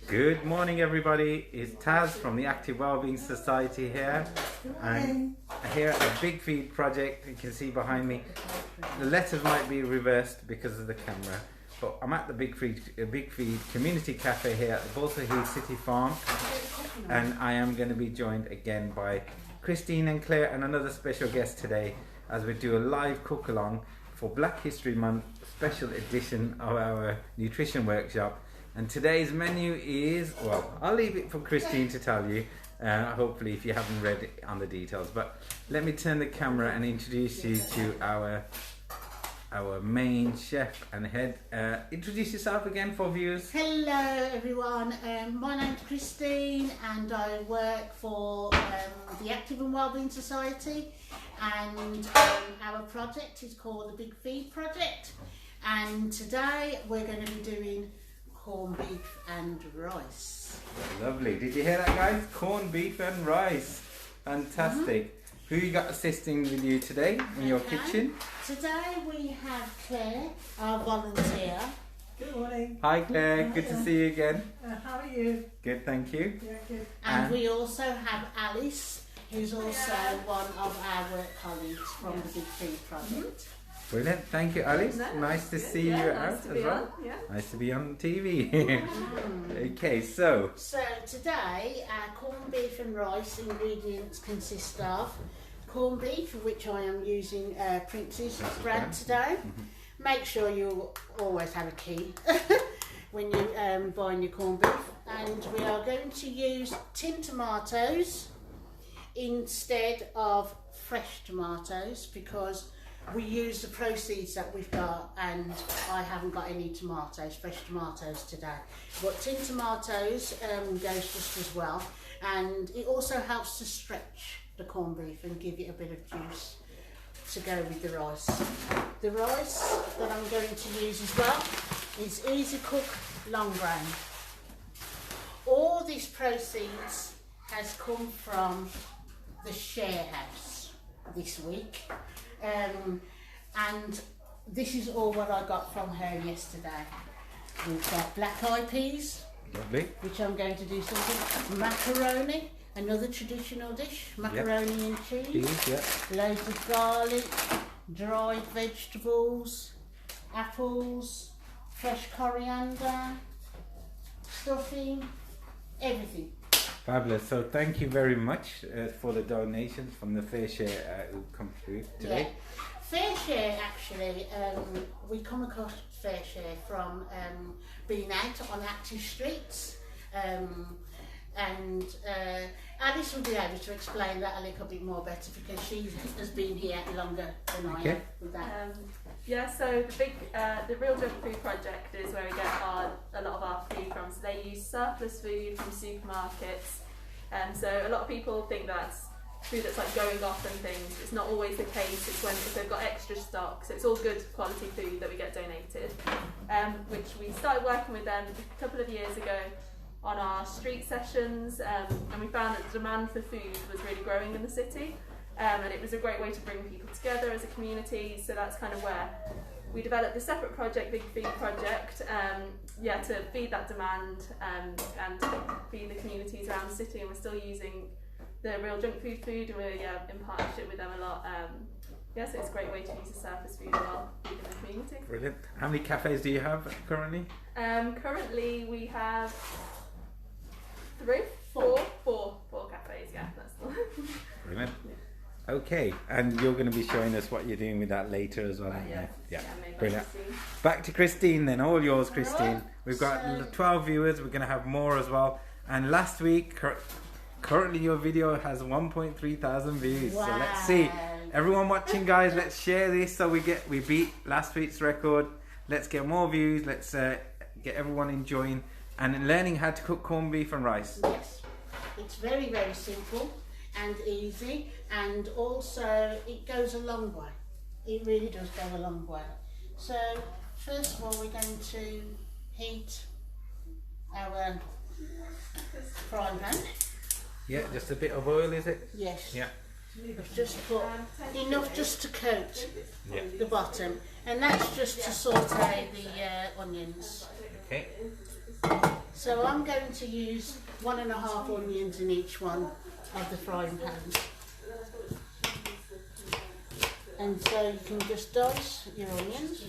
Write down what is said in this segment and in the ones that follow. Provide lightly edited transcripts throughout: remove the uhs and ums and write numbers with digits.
Good morning, everybody. It's Taz from the Active Wellbeing Society here, and here at the Big Feed project. You can see behind me the letters might be reversed because of the camera, but I'm at the Big Feed Community Cafe here at the Balter Heath City Farm, and I am going to be joined again by Christine and Claire and another special guest today as we do a live cook along for Black History Month special edition of our nutrition workshop. And today's menu is, well, I'll leave it for Christine to tell you, hopefully if you haven't read it on the details. But let me turn the camera and introduce you to our main chef and head. Introduce yourself again for viewers. Hello everyone, my name's Christine and I work for the Active and Wellbeing Society, and our project is called the Big Feed Project, and today we're going to be doing corned beef and rice. Lovely. Did you hear that, guys? Corned beef and rice. Fantastic. Who you got assisting with you today in your kitchen? Today we have Claire, our volunteer. Good morning. Hi Claire, good to see you again. How are you? Good, thank you. Yeah, good. And we also have Alice, who's also one of our work colleagues from the Big Feed Project. Brilliant, thank you Alice. Nice to see you out as well. Nice to be on TV. Okay, so Today our corned beef and rice ingredients consist of corned beef, which I am using Prince's brand today. Make sure you always have a key when you buying your corned beef. And we are going to use tin tomatoes instead of fresh tomatoes because we use the proceeds that we've got, and I haven't got any fresh tomatoes today. But tin tomatoes goes just as well, and it also helps to stretch the corned beef and give it a bit of juice to go with the rice. The rice that I'm going to use as well is Easy Cook Long Grain. All these proceeds has come from the Share House this week. And this is all what I got from her yesterday. We've got black eyed peas, lovely, which I'm going to do something. Macaroni, another traditional dish, macaroni and cheese. Loads of garlic, dried vegetables, apples, fresh coriander, stuffing, everything. fabulous. So thank you very much for the donations from the Fair Share who come through today. Fair Share, actually, we come across Fair Share from being out on active streets, and Alice will be able to explain that a little bit more better because she has been here longer than I have with that. So the Real Junk Food Project is where we get a lot of our food from. So they use surplus food from supermarkets, and so a lot of people think that's food that's like going off and things. It's not always the case. It's when if they've got extra stock, so it's all good quality food that we get donated, which we started working with them a couple of years ago on our street sessions, and we found that the demand for food was really growing in the city, and it was a great way to bring people together as a community. So that's kind of where we developed a separate project, Big Feed Project, to feed that demand and feed the communities around the city. And we're still using the Real Junk Food, and we're in partnership with them a lot. So it's a great way to use the surface food while feeding the community. Brilliant. How many cafes do you have currently? Currently we have four cafes. Yeah, that's the one. Brilliant. Okay, and you're going to be showing us what you're doing with that later as well. Brilliant. Back to Christine then, all yours Christine. We've got 12 viewers, we're going to have more as well. And last week, currently your video has 1.3 thousand views. Wow. So let's see. Everyone watching, guys, let's share this so we beat last week's record. Let's get more views, let's get everyone enjoying and learning how to cook corned beef and rice. Yes, it's very, very simple and easy, and also it goes a long way. It really does go a long way. So first of all, we're going to heat our frying pan. Yeah, just a bit of oil, is it? Yes. Yeah. I've just put enough just to coat Yeah. the bottom, and that's just to saute the onions. Okay. So I'm going to use 1.5 onions in each one of the frying pans. And so you can just dice your onions.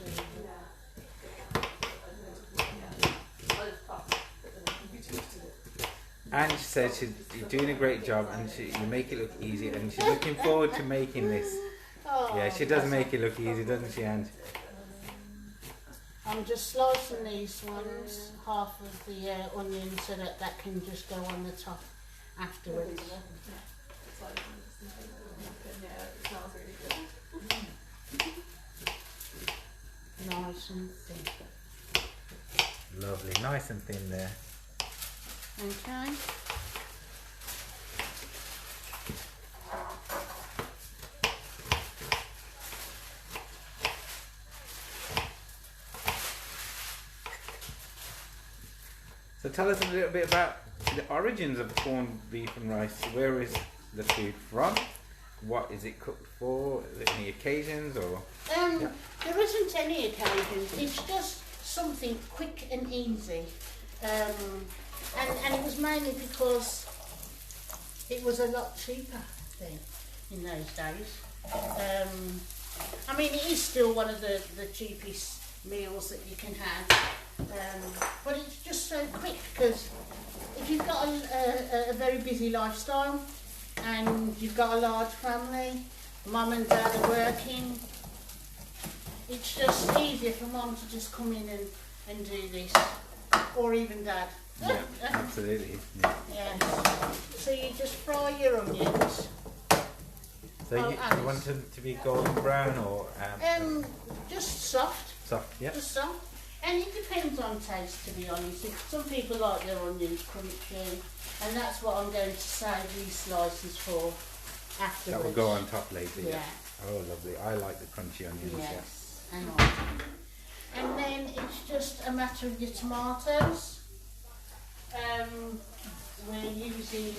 And she said you're doing a great job, and you make it look easy, and she's looking forward to making this. Oh, Yeah, she does make it look easy, doesn't she, Ange? I'm just slicing these ones, half of the onion, so that that can just go on the top afterwards. Nice and thin. Lovely, nice and thin there. Okay. So tell us a little bit about the origins of corned beef and rice. Where is the food from? What is it cooked for? Are there any occasions or? Yeah. There isn't any occasions. It's just something quick and easy, and it was mainly because it was a lot cheaper then in those days. I mean, it is still one of the cheapest meals that you can have, but it's just so quick because if you've got a very busy lifestyle and you've got a large family, mum and dad are working, it's just easier for mum to just come in and do this, or even dad. Yeah, absolutely. Yeah. Yeah. So you just fry your onions. So you want them to be golden brown or Just soft. soft? Yeah. Just soft. And it depends on taste, to be honest. Some people like their onions crunchy, and that's what I'm going to save these slices for afterwards. That will go on top later. Yeah. Oh, lovely. I like the crunchy onions. Yes. Hang on. And then it's just a matter of your tomatoes. We're using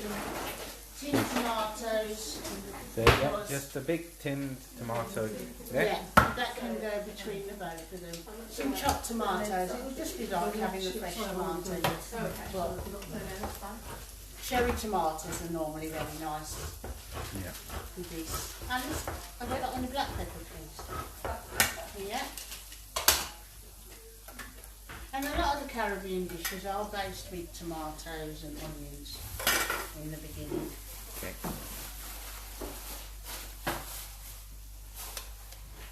tin tomatoes. So yeah, just a big tinned tomato there. Yeah, that can go between the both of them. Some chopped tomatoes. It will just be like having a fresh tomato. But cherry tomatoes are normally very nice Yeah. with this. Alice, have I got any black pepper, please? Yeah. And a lot of the Caribbean dishes are based with tomatoes and onions in the beginning. Okay.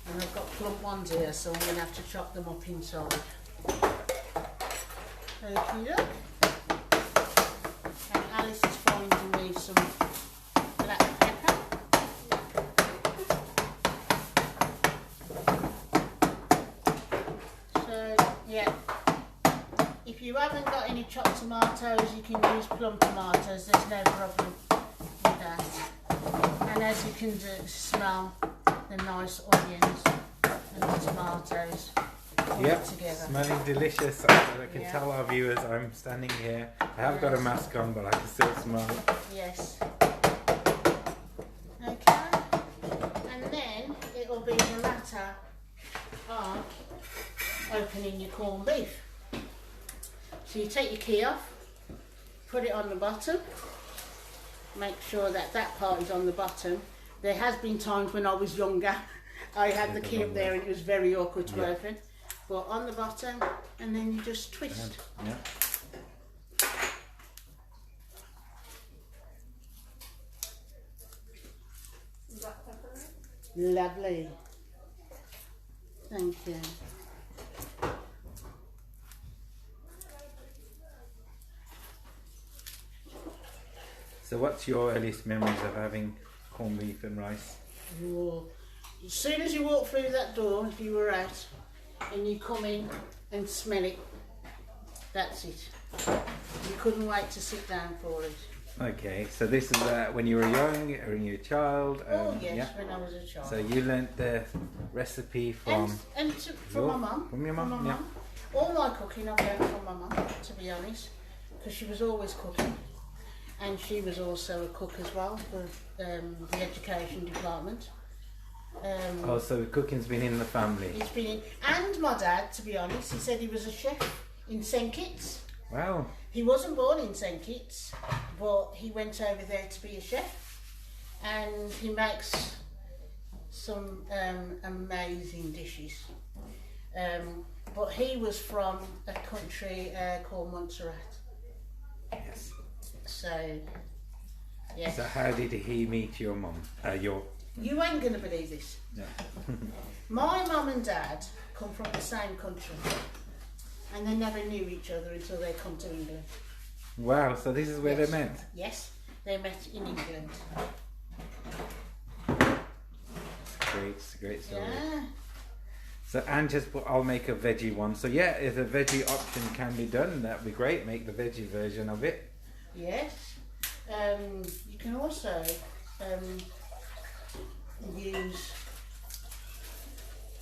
And I've got plump ones here, so I'm going to have to chop them up inside. Okie doke. And Alice is finding me some black pepper. So, yeah. If you haven't got any chopped tomatoes, you can use plum tomatoes. There's no problem with that. And as you can smell the nice onions and the tomatoes all Yep, together. smelling delicious. I can Yeah. tell our viewers I'm standing here. I have got a mask on, but I can still smell it. Yes. Okay. And then it'll be the matter of opening your corned beef. So you take your key off, put it on the bottom, make sure that that part is on the bottom. There has been times when I was younger, I had the key up there and it was very awkward to open. But on the bottom, and then you just twist. Yeah. Lovely. Thank you. So what's your earliest memories of having corned beef and rice? Whoa. As soon as you walk through that door, if you were out, and you come in and smell it, that's it. You couldn't wait to sit down for it. Okay, so this is when you were young or when you were a child? Oh yes, Yeah. when I was a child. So you learnt the recipe from... From my mum. From your mum, From my yeah. mum. All my cooking I've learned from my mum, to be honest, because she was always cooking. and she was also a cook as well for the education department. Oh, so cooking's been in the family. He's been in, and my dad, to be honest, he said he was a chef in St Kitts. Wow. He wasn't born in St Kitts, but he went over there to be a chef, and he makes some amazing dishes. But he was from a country called Montserrat. Yes. So, yeah. So how did he meet your mum? You ain't gonna believe this. No. My mum and dad come from the same country, and they never knew each other until they come to England. Wow. So this is where Yes. they met. Yes, they met in England. Great story. Yeah. So Anne just put, I'll make a veggie one. So yeah, if a veggie option can be done, that'd be great. Make the veggie version of it. Yes. You can also use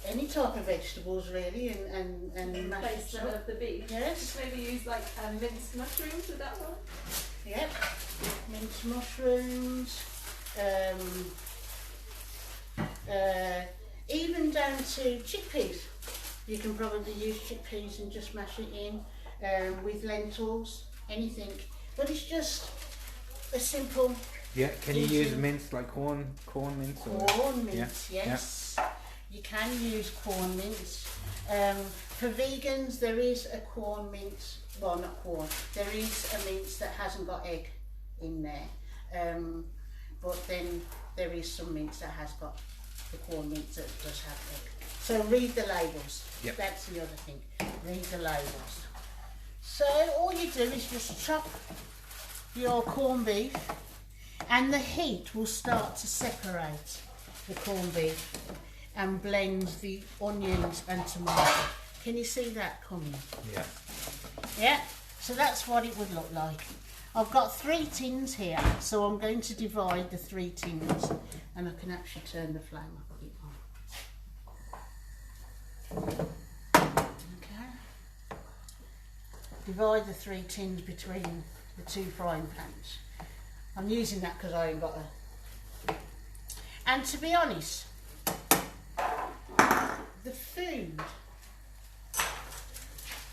any type of vegetables really and In mash place it up. of the beef. Yes. Just maybe use like minced mushrooms with that one. Yep. Minced mushrooms. Even down to chickpeas. You can probably use chickpeas and just mash it in with lentils, anything. But it's just a simple Yeah. Can you Easy. use mince like corn mince? Or? corn mince, yes. You can use corn mince. For vegans, there is a corn mince, well, not corn, there is a mince that hasn't got egg in there. But then there is some mince that has got the corn mince that does have egg. So read the labels. Yep. That's the other thing. Read the labels. So all you do is just chop your corned beef, and the heat will start to separate the corned beef and blend the onions and tomato. Can you see that coming? Yeah. Yeah, so that's what it would look like. I've got 3 tins here, so I'm going to divide the 3 tins, and I can actually turn the flame up a bit more. Okay. Divide the 3 tins between the 2 frying pans. I'm using that because I ain't got a... And to be honest, the food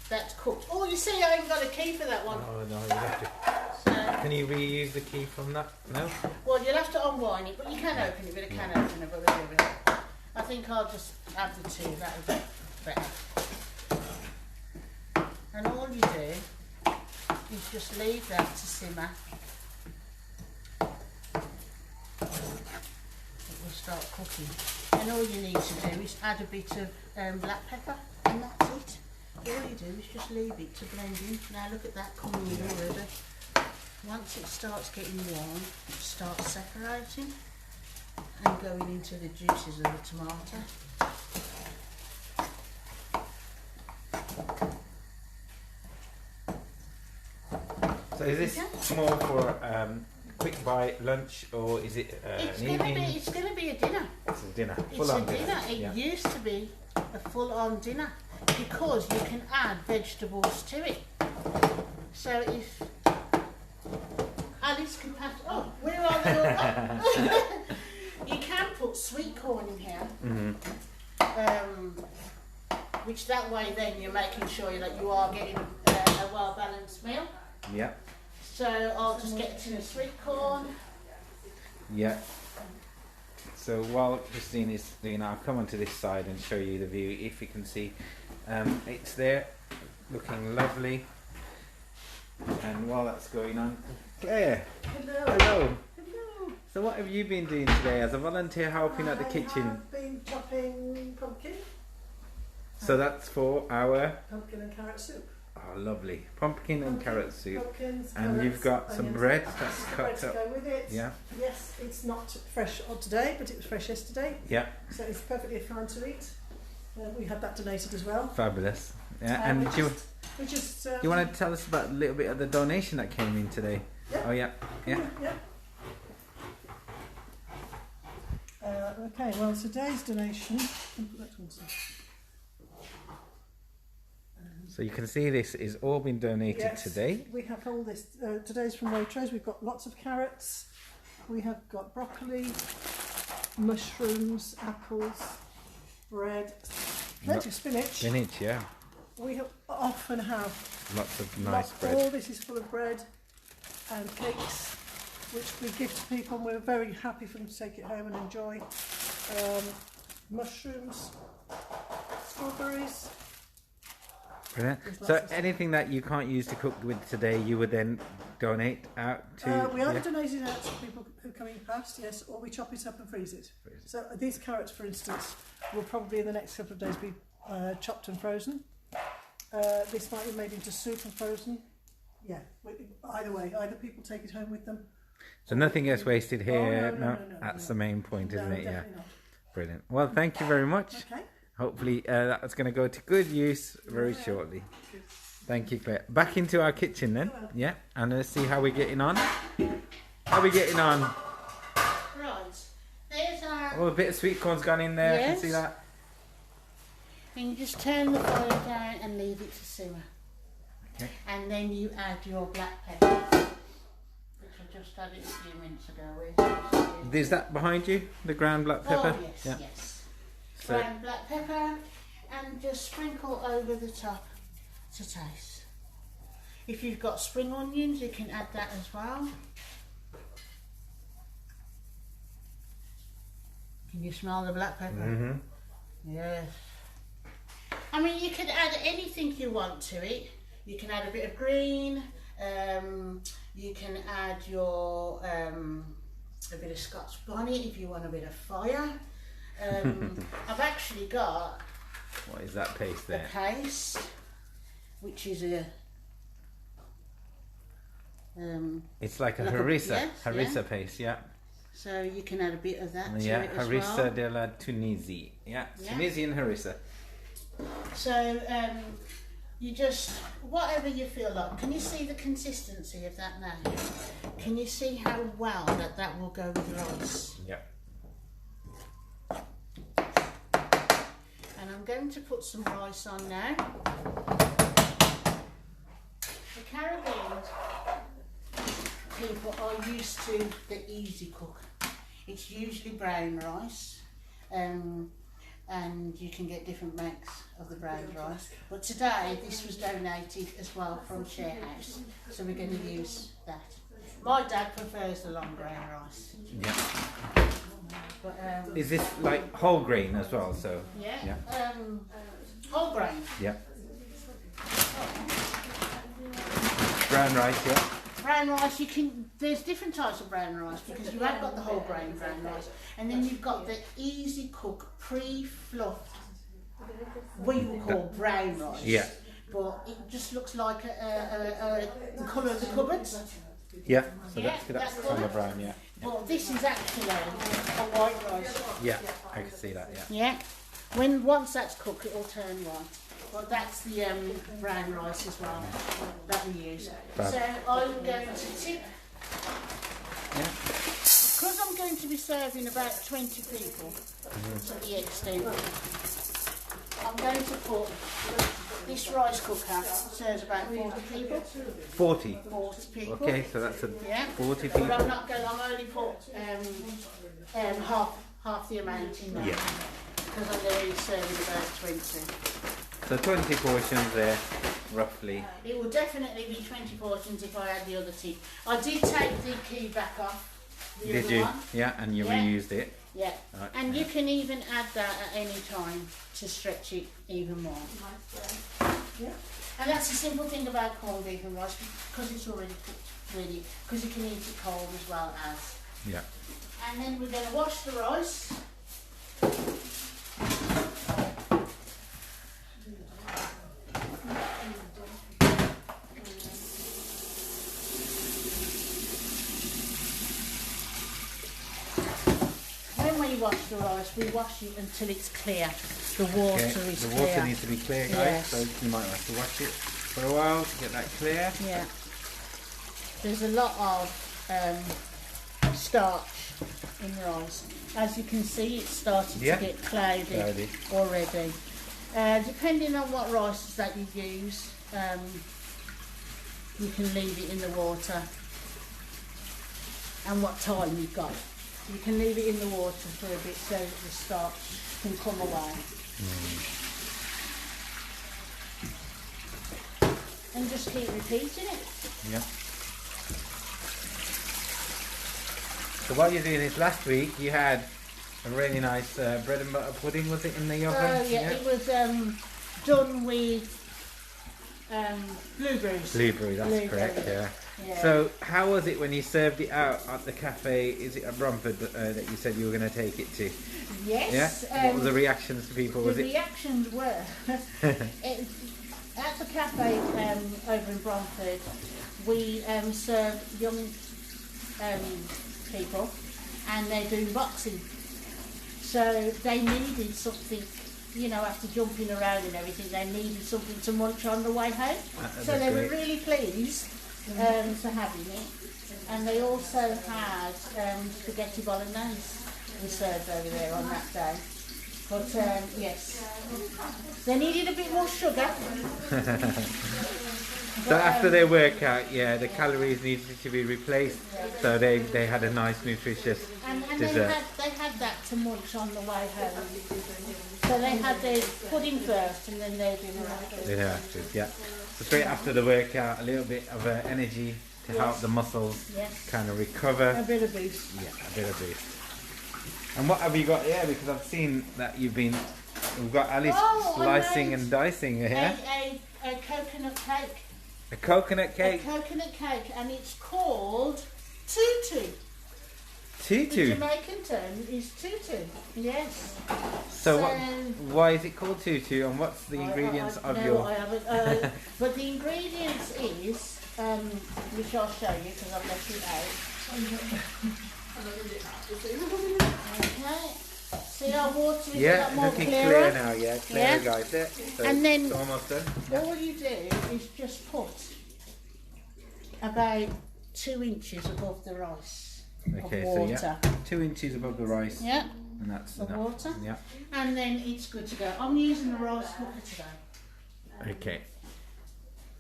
that's cooked... Oh, you see, I ain't got a key for that one. Oh no, you have to. So, Can you reuse the key from that? No. well, you'll have to unwind it, but you can open it with a can opener. But we'll do it. I think I'll just add the 2. That'll be better. And all you do is just leave that to simmer. It will start cooking. And all you need to do is add a bit of black pepper, and that's it. All you do is just leave it to blend in. Now look at that coming in already. Once it starts getting warm, it starts separating and going into the juices of the tomato. So is this more for quick bite lunch, or is it It's an gonna evening? be. It's gonna be a dinner. It's a dinner. It's Full a on dinner. It Yeah. used to be a full-on dinner because you can add vegetables to it. So if Alice can pass, oh, where are they all? You can put sweet corn in here, which that way then you're making sure that you are getting a well-balanced meal. Yeah. So I'll just get to the sweet corn. Yeah. So while Christine is doing that, I'll come onto this side and show you the view. If you can see, it's there, looking lovely. And while that's going on, Claire. Hello. Hello. Hello. So what have you been doing today as a volunteer helping at the kitchen? I've been chopping pumpkin So that's for our and carrot soup. oh lovely pumpkin and carrot soup. Pumpkins, And carrots, you've got some onions. bread that's Bread cut to up. go with it. Yeah. Yes, it's not fresh on today, but it was fresh yesterday, Yeah. so it's perfectly fine to eat. We had that donated as well. Fabulous. Yeah. And do We just. you want to tell us about a little bit of the donation that came in today? Yeah. Oh yeah. Yeah. Yeah. Okay, well, today's donation. So So you can see this is all been donated Yes, today. we have all this. Today's from Waitrose. We've got lots of carrots. We have got broccoli, mushrooms, apples, bread, plenty of spinach. Spinach, yeah. We often have Lots of nice all bread. this is full of bread and cakes, which we give to people, and we're very happy for them to take it home and enjoy. Mushrooms, strawberries. Brilliant. There's So lots of- anything that you can't use to cook with today, you would then donate out to... We either yeah. donate it out to people who are coming past, yes, or we chop it up and freeze it. So these carrots, for instance, will probably in the next couple of days be chopped and frozen. This might be made into soup and frozen. Yeah, either way, either people take it home with them. So nothing gets wasted here. no, That's no. the main point, isn't No, it? Yeah. definitely not. Brilliant. Well, thank you very much. Okay. Hopefully that's going to go to good use very shortly. Thank you, Claire. Back into our kitchen then. Yeah, and let's see how we're getting on. How are we getting on? Right, there's our... Oh, a bit of sweet corn's gone in there. I can Yes. see that. And you just turn the fire down and leave it to simmer. Okay. And then you add your black pepper, which I just added a few minutes ago. Is that behind you? The ground black pepper? Oh, yes, Yeah. yes. So, Ground black pepper and just sprinkle over the top to taste. If you've got spring onions, you can add that as well. Can you smell the black pepper? mhm. Yes. I mean, you could add anything you want to it. You can add a bit of green. You can add your a bit of Scotch bonnet if you want a bit of fire. I've actually got What is that paste a there? paste, which is a It's like a Like a- harissa. yes, Harissa yeah. paste, yeah. so you can add a bit of that Yeah, to it as harissa well. de la Tunisie. Yeah, Yeah. Tunisian harissa. So you just, whatever you feel like. Can you see the consistency of that now? Can you see how well that will go with rice? Yeah. And I'm going to put some rice on now. The Caribbean people are used to the easy cook. It's usually brown rice. And you can get different makes of the brown rice. But today, this was donated as well from Share House, so we're going to use that. My dad prefers the long brown rice. Yeah. But, Is this like whole grain as well? So yeah, whole grain. yeah. Brown rice, yeah. Brown rice, you can. There's different types of brown rice because you have got the whole grain brown rice, and then you've got the easy cook pre-fluffed. We will call brown rice. Yeah. But it just looks like the colour of the cupboards. Yeah. So Yeah, that's that from the colour. brown, yeah. But this is actually a white rice. Yeah, I can see that, yeah. Yeah. Once that's cooked, it'll turn white. Well, that's the brown rice as well that we use. Fab. So I'm going to tip, Yeah. because I'm going to be serving about 20 people to the extent. I'm going to put this rice cooker serves about 40 people. 40. 40 people. Okay, so that's a Yeah. 40 But people. I'm not going. I'm only put half the amount in there. Yeah. Because I'm going to be serving about 20. So 20 portions there, roughly. It will definitely be 20 portions if I add the other tea. I did take the key back off. The Did other you? One. Yeah, and you Yeah. reused it. Yeah. Right, And yeah. you can even add that at any time to stretch it even more. Yeah. And that's the simple thing about corned beef and rice, because it's already cooked, really, because you can eat it cold as well as. Yeah. And then we're going to wash the rice. When we wash the rice, we wash it until it's clear. The water Okay. is The clear. water needs to be clear, guys. Yes. So you might have to wash it for a while to get that clear. Yeah. There's a lot of starch in rice. As you can see, it's started Yeah. to get cloudy Cloudy. already. Depending on what rices that you use, you can leave it in the water, and what time you've got. You can leave it in the water for a bit so that the starch can come away. And just keep repeating it. Yeah. So while you're doing this, last week you had a really nice bread and butter pudding, was it, in the oven? Oh yeah, it was done with blueberries. Blueberry, that's correct, yeah. So how was it when you served it out at the cafe? Is it at Bromford that you said you were going to take it to? Yes. Yeah? What were the reactions to people? Was the reactions were at the cafe over in Bromford, we serve young people, and they're doing boxing. So they needed something, you know, after jumping around and everything, they needed something to munch on the way home. So they were really pleased for having it. And they also had spaghetti bolognese we served over there on that day. But yes, they needed a bit more sugar. So after their workout, yeah, the calories needed to be replaced. So they had a nice, nutritious and dessert. they had that to munch on the way home. So they had their pudding first and then their dinner after. Dinner afterwards, yeah. So straight after the workout, a little bit of energy to help the muscles kind of recover. A bit of boost. Yeah, a bit of boost. And what have you got here? Because I've seen that we've got Alice slicing and dicing here. A coconut cake. A coconut cake? A coconut cake, and it's called tutu. Tutu? The Jamaican term is tutu, yes. So why is it called tutu, and what's the ingredients of your... I haven't, but the ingredients is, which I'll show you because I've left it out. Okay. See our water is a lot more looking clearer. clear now, clearer guys. Yeah. So And then it's almost done. all you do is just put about 2 inches above the rice Okay, of water. so 2 inches above the rice. Yeah, And that's of enough. water. Yeah. And then it's good to go. I'm using a rice cooker today. Okay.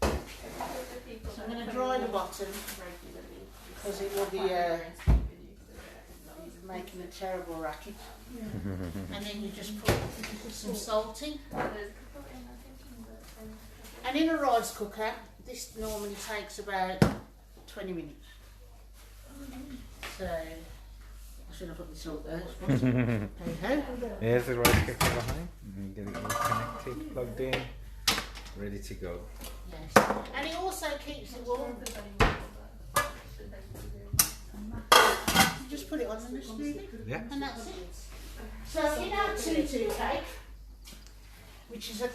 So I'm going to dry the bottom because it will be making a terrible racket. And then you just put some salt in. And in a rice cooker, this normally takes about 20 minutes. So, I should have put the salt there. Hey-ho. There's the rice cooker behind. And get it all connected, plugged in, ready to go. Yes. And it also keeps it warm. You just put it on the spoon. Yeah. And that's it. So in our tutu cake, which is a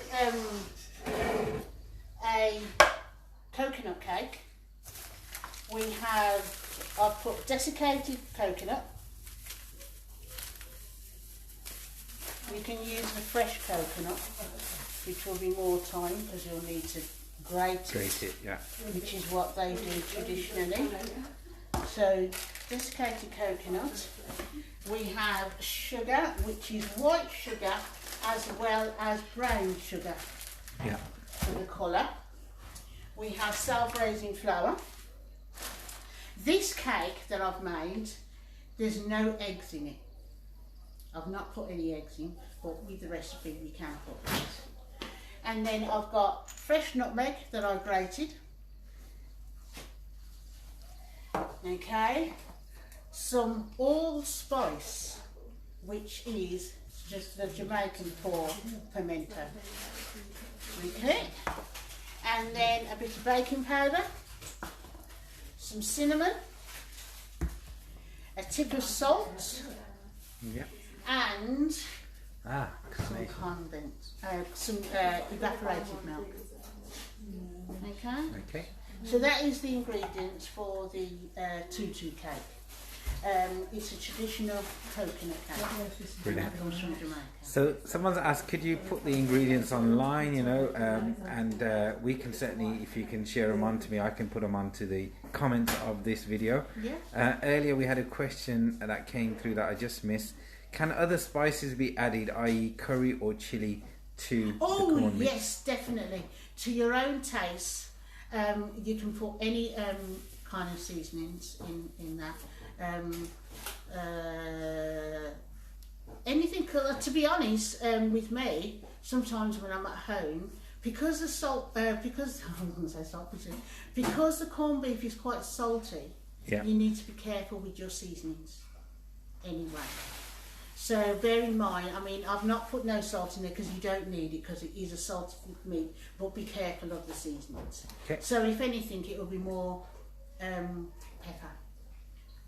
coconut cake, I've put desiccated coconut. You can use the fresh coconut, which will be more time because you'll need to grate it, yeah. which is what they do traditionally. So desiccated coconut. We have sugar, which is white sugar as well as brown sugar Yeah. for the colour. We have self-raising flour. This cake that I've made, there's no eggs in it. I've not put any eggs in, but with the recipe you can put eggs. And then I've got fresh nutmeg that I grated. Okay. Some allspice, which is just the Jamaican for pimento. Okay. And then a bit of baking powder, some cinnamon, a tip of salt, Yeah. and Carnation. some evaporated milk. Okay. Okay. So that is the ingredients for the tutu cake. It's a traditional coconut cake. Brilliant. That comes from Jamaica. So someone's asked, could you put the ingredients online, and we can certainly, if you can share them on to me, I can put them onto the comments of this video. Yeah. Earlier we had a question that came through that I just missed. Can other spices be added, i.e. curry or chili, to the Oh corned beef? yes, definitely. To your own taste, you can put any kind of seasonings in that. Anything. To be honest, with me, sometimes when I'm at home, because the salt, because I was going to say salt, because the corned beef is quite salty. Yeah. You need to be careful with your seasonings. Anyway. So bear in mind, I mean, I've not put no salt in there because you don't need it because it is a salty meat, but be careful of the seasonings. Okay. So if anything, it will be more pepper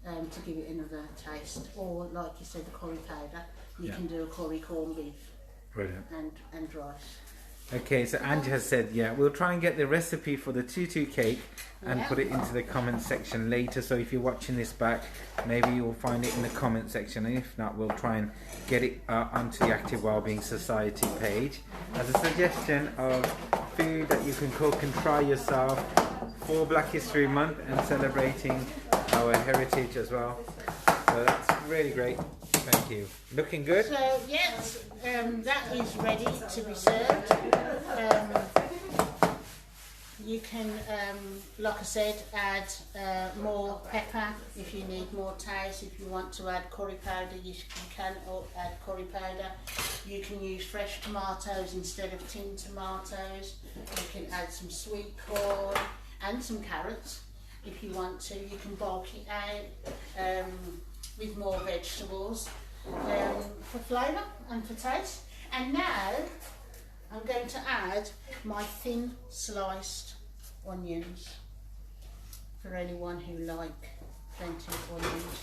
to give it another taste. Or like you said, the curry powder, you can do a curry corned beef Brilliant. and rice. Okay, so Angie has said, yeah, we'll try and get the recipe for the tutu cake and Yeah. put it into the comment section later. So if you're watching this back, maybe you'll find it in the comment section. And if not, we'll try and get it onto the Active Wellbeing Society page as a suggestion of food that you can cook and try yourself for Black History Month and celebrating our heritage as well. So that's really great. Thank you. Looking good? So yes, that is ready to be served. You can, like I said, add more pepper if you need more taste. If you want to add curry powder, you can add curry powder. You can use fresh tomatoes instead of tinned tomatoes. You can add some sweet corn and some carrots if you want to. You can bulk it out with more vegetables for flavour and for taste. And now I'm going to add my thin sliced onions for anyone who like plenty of onions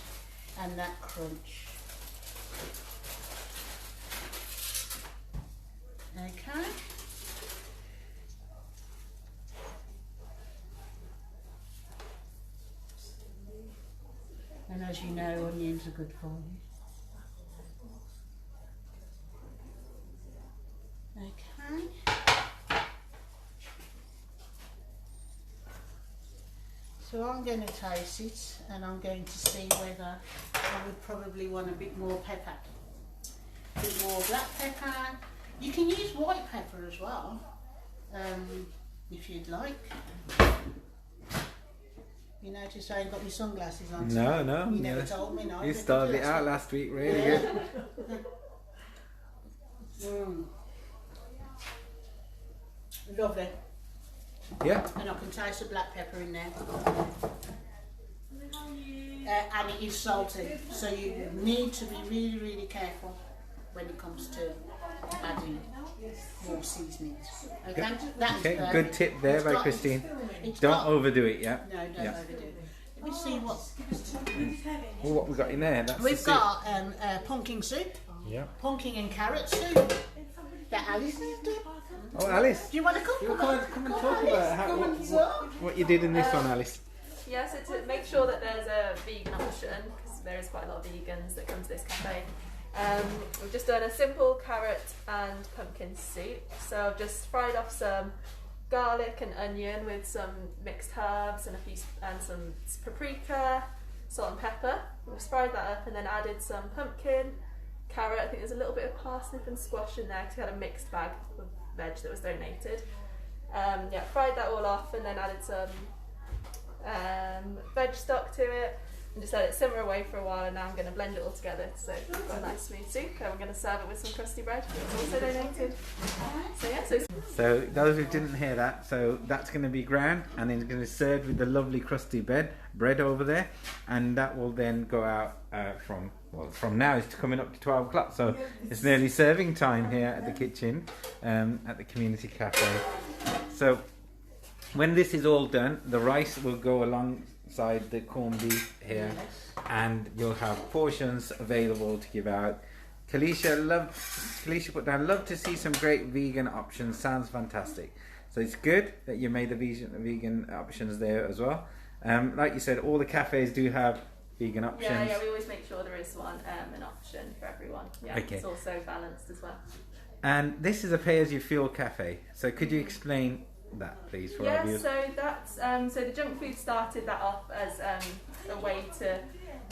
and that crunch. Okay. And as you know, onions are good for you. Okay. So I'm going to taste it and I'm going to see whether I would probably want a bit more pepper. A bit more black pepper. You can use white pepper as well, if you'd like. You notice I ain't got my sunglasses on. No, no. You never yeah. told me, no. You started it out last week, really Yeah. good. Lovely. Yeah. And I can taste the black pepper in there. And it is salty, so you need to be really, really careful when it comes to adding more seasonings. Okay, that is Okay, perfect. good tip there It's by got- Christine. it's Don't got- overdo it, yeah? No, don't Yeah. overdo it. Let me see what Well, what we got in there? That's the we've soup. got. Pumpkin soup, Yeah. pumpkin and carrot soup. That Alice is doing. Oh, Alice. Do you want to come? You come and talk Alice, about how, come what, and what, talk. what you did in this one, Alice. Yeah, so to make sure that there's a vegan option, because there is quite a lot of vegans that come to this cafe, we've just done a simple carrot and pumpkin soup. So I've just fried off some garlic and onion with some mixed herbs and some paprika, salt and pepper. We've fried that up and then added some pumpkin, carrot. I think there's a little bit of parsnip and squash in there because we had a mixed bag of veg that was donated. Yeah, fried that all off and then added some veg stock to it and just let it simmer away for a while, and now I'm going to blend it all together so we've got a nice smooth soup, and we're going to serve it with some crusty bread that's also donated. So yeah, So those who didn't hear that, so that's going to be ground and then it's going to be served with the lovely crusty bread over there, and that will then go out from now it's coming up to 12 o'clock, so it's nearly serving time here at the kitchen at the community cafe. So when this is all done, the rice will go alongside the corned beef here, and you'll have portions available to give out. Kalisha put down, love to see some great vegan options, sounds fantastic. So it's good that you made the vegan options there as well. Like you said, all the cafes do have vegan options. yeah, we always make sure there is one an option for everyone. Yeah, Okay. It's also balanced as well. And this is a pay-as-you-fuel cafe. So could you explain that, please, for our Yeah, viewers? so that's so the junk food started that off as a way to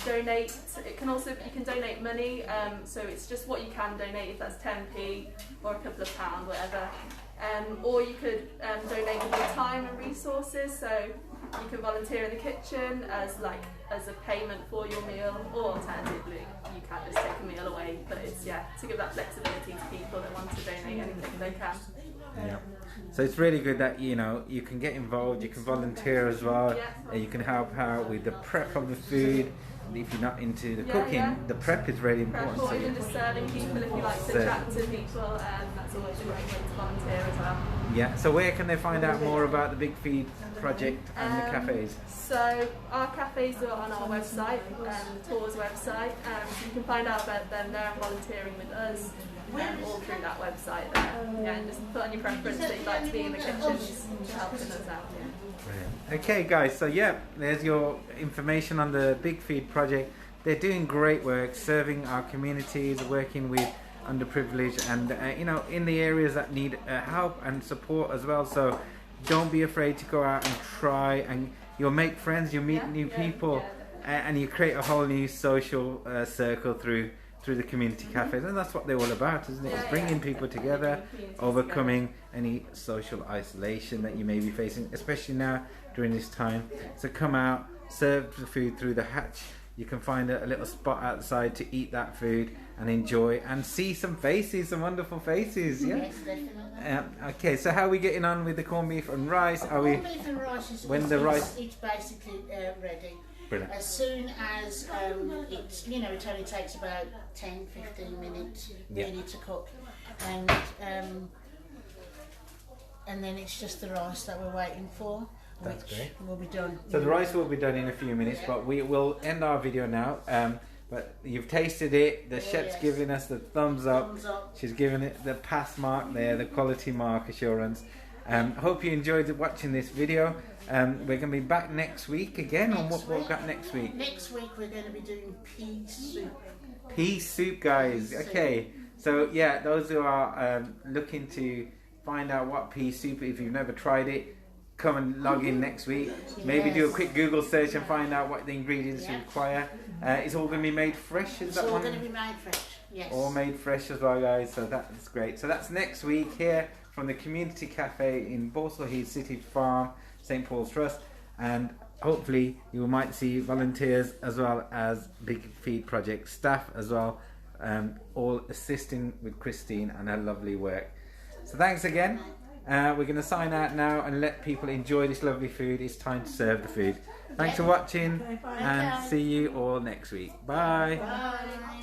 donate. It can also, you can donate money, so it's just what you can donate, if that's 10p or a couple of £, whatever. Or you could donate with your time and resources, so you can volunteer in the kitchen as a payment for your meal, or alternatively you can just take a meal away, but it's to give that flexibility to people that want to donate anything they can. Yeah. So it's really good that you can get involved, you can volunteer as well, and you can help out with the prep of the food. If you're not into the cooking, the prep is really important. Prep, or even just serving people if you like to chat to people, that's always a great way to volunteer as well. Yeah, so where can they find out more about the Big Feed project and the cafes? So our cafes are on our website, the tours website, so you can find out about them there and volunteering with us. All through that website there. And just put on your preference that you'd like to be in the kitchens helping us out. Brilliant. Okay guys, so there's your information on the Big Feed project. They're doing great work serving our communities, working with underprivileged and in the areas that need help and support as well. So don't be afraid to go out and try, and you'll make friends, you'll meet new people, and you create a whole new social circle through the community cafes, and that's what they're all about, isn't it? It's bringing people together, overcoming any social isolation that you may be facing, especially now during this time. So come out, serve the food through the hatch. You can find a little spot outside to eat that food and enjoy and see some faces, some wonderful faces. Yes, definitely. Okay, so how are we getting on with the corned beef and rice? Corned beef and rice is it's basically ready. Brilliant. As soon as it's, it only takes about 10-15 minutes really to cook, and then it's just the rice that we're waiting for. That's great. Will be done. So the rice will be done in a few minutes, but we will end our video now. But you've tasted it. The chef's giving us the thumbs up. She's giving it the pass mark there, the quality mark assurance. Hope you enjoyed watching this video. We're going to be back next week again. What we've got next week? Next week we're going to be doing pea soup. Pea soup, guys. Okay. So those who are looking to find out what pea soup, if you've never tried it, come and log in next week. Maybe do a quick Google search and find out what the ingredients you require. It's all going to be made fresh, is that one? It's all going to be made fresh, yes. All made fresh as well, guys, so that's great. So that's next week here from the Community Cafe in Balsall Heath City Farm, St Paul's Trust, and hopefully you might see volunteers as well as Big Feed Project staff as well, all assisting with Christine and her lovely work. So thanks again. We're going to sign out now and let people enjoy this lovely food. It's time to serve the food. Thanks for watching, and see you all next week. Bye. Bye.